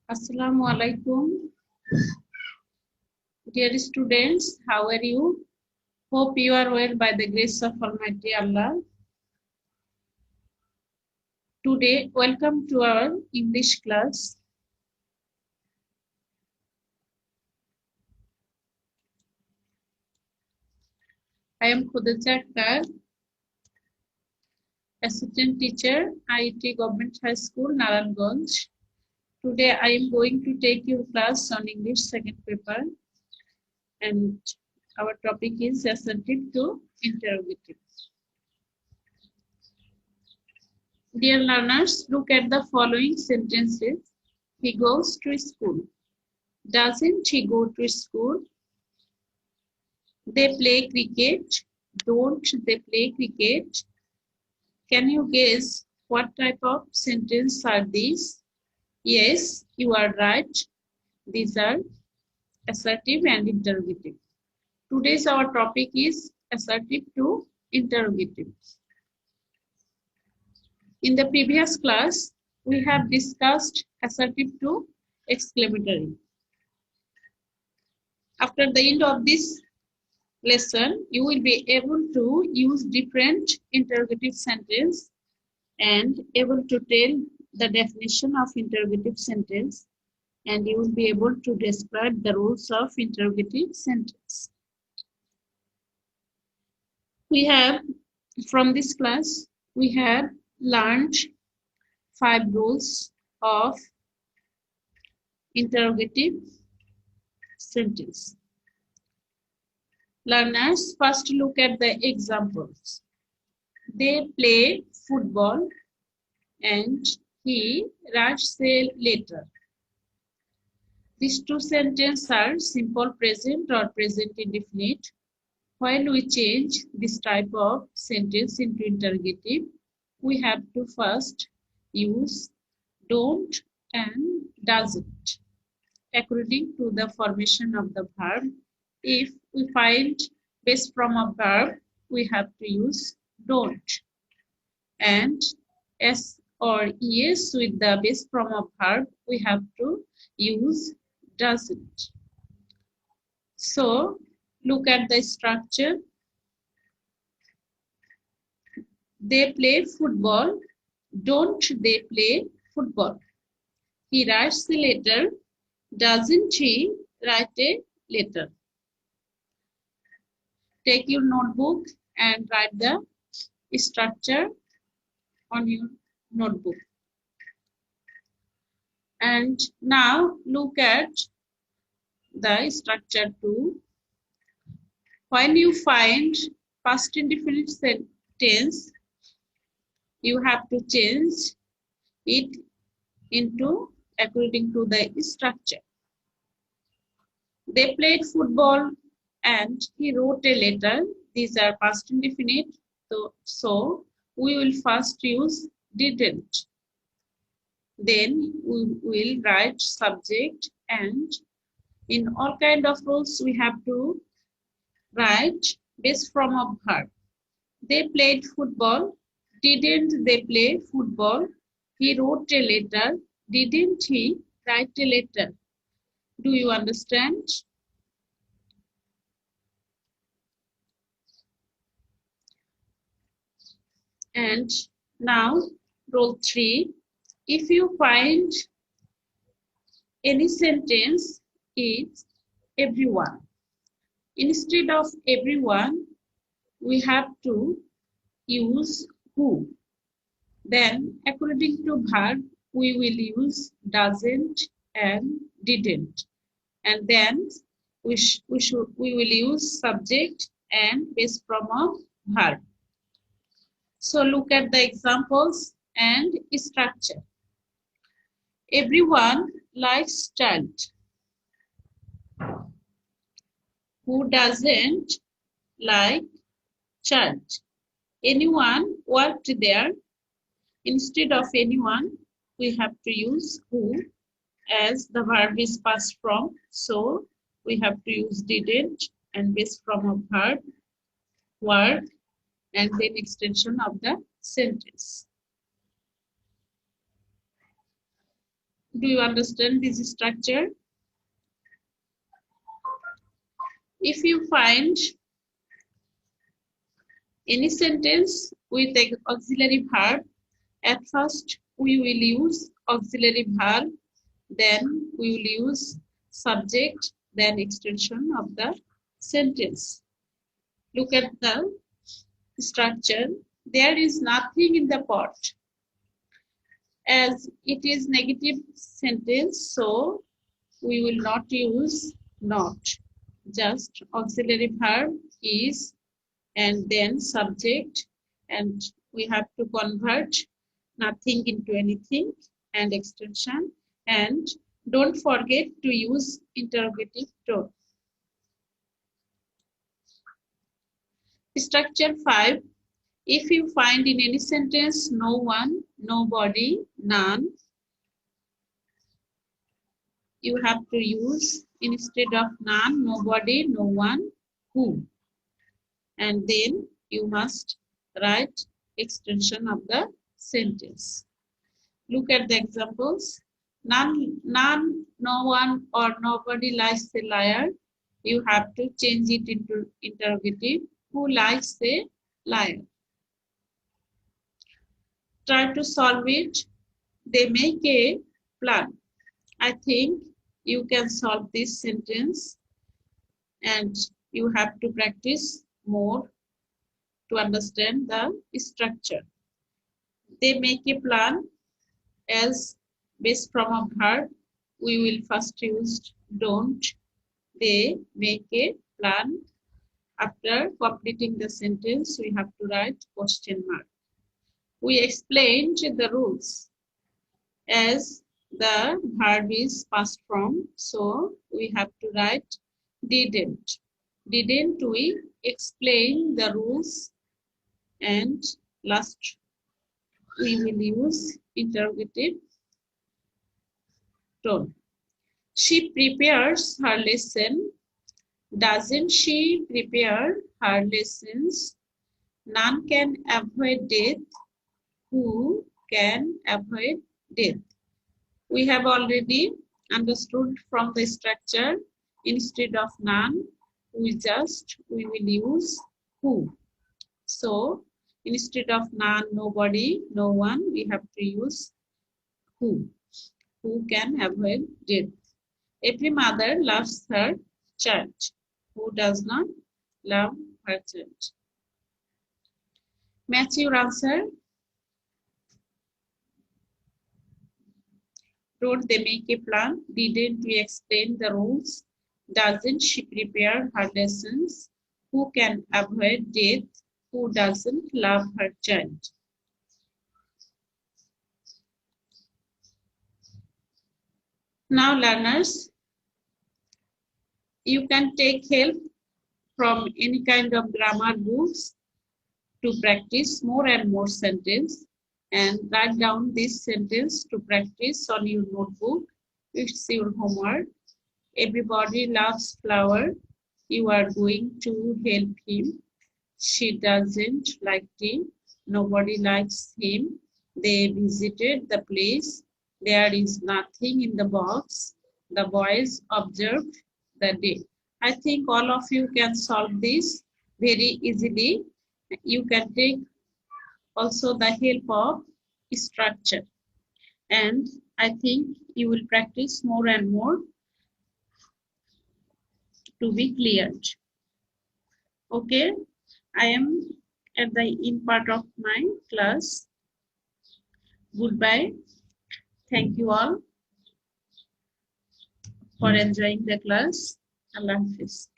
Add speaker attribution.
Speaker 1: Assalamu alaikum. Dear students, how are you? Hope you are well by the grace of Almighty Allah. Today, welcome to our English class. I am Khudacha Akhtar, Assistant Teacher, IIT Government High School, Naranganj. Today, I am going to take your class on English second paper, and our topic is assertive to interrogative. Dear learners, look at the following sentences. He goes to school. Doesn't he go to school? They play cricket. Don't they play cricket? Can you guess what type of sentence are these? Yes, you are right. These are assertive and interrogative. Today's our topic is assertive to interrogative. In the previous class, we have discussed assertive to exclamatory. After the end of this lesson, you will be able to use different interrogative sentence and able to tell the definition of interrogative sentence, and you will be able to describe the rules of interrogative sentence. We have, from this class, we have learned 5 rules of interrogative sentence. Learners, first look at the examples. They play football and he writes a letter. These two sentences are simple present or present indefinite. While we change this type of sentence into interrogative, we have to first use don't and doesn't according to the formation of the verb. If we find base form of verb, we have to use don't. And S or ES with the base form of verb, we have to use doesn't. So, look at the structure. They play football. Don't they play football? He writes a letter. Doesn't he write a letter? Take your notebook and write the structure on your notebook. And now look at the structure 2. When you find past indefinite sentence, you have to change it into according to the structure. They played football and he wrote a letter. These are past indefinite. So we will first use didn't. Then we will write subject, and in all kind of rules we have to write base form of verb. They played football. Didn't they play football? He wrote a letter. Didn't he write a letter? Do you understand? And now rule 3. If you find any sentence, it's everyone. Instead of everyone, we have to use who. Then according to verb, we will use doesn't and didn't. And then we will use subject and base form of verb. So look at the examples and structure. Everyone likes child. Who doesn't like child? Anyone worked there. Instead of anyone, we have to use who, as the verb is past form. So we have to use didn't and base form of verb, work, and then extension of the sentence. Do you understand this structure? If you find any sentence with an auxiliary verb, at first we will use auxiliary verb, then we will use subject, then extension of the sentence. Look at the structure. There is nothing in the pot. As it is negative sentence, so we will not use not. Just auxiliary verb is and then subject, and we have to convert nothing into anything and extension, and don't forget to use interrogative tone. Structure 5. If you find in any sentence no one, nobody, none, you have to use instead of none, nobody, no one, who. And then you must write extension of the sentence. Look at the examples. None, no one, or nobody likes a liar. You have to change it into interrogative. Who likes a liar? Try to solve it. They make a plan. I think you can solve this sentence, and you have to practice more to understand the structure. They make a plan. As base from a verb, we will first use don't. They make a plan. After completing the sentence, we have to write question mark. We explained the rules. As the verb is past form, so we have to write didn't. Didn't we explain the rules? And last, we will use interrogative tone. She prepares her lesson. Doesn't she prepare her lessons? None can avoid death. Who can avoid death? We have already understood from the structure, instead of none, we will use who. So instead of none, nobody, no one, we have to use who. Who can avoid death? Every mother loves her child. Who does not love her child? Match your answer. Don't they make a plan? Didn't we explain the rules? Doesn't she prepare her lessons? Who can avoid death? Who doesn't love her child? Now, learners, you can take help from any kind of grammar books to practice more and more sentence, and write down this sentence to practice on your notebook. It's your homework. Everybody loves flower. You are going to help him. She doesn't like tea. Nobody likes him. They visited the place. There is nothing in the box. The boys observed the day. I think all of you can solve this very easily. You can take also the help of structure. And I think you will practice more and more to be cleared. Okay, I am at the end part of my class. Goodbye. Thank you all for enjoying the class. Allah Hafiz.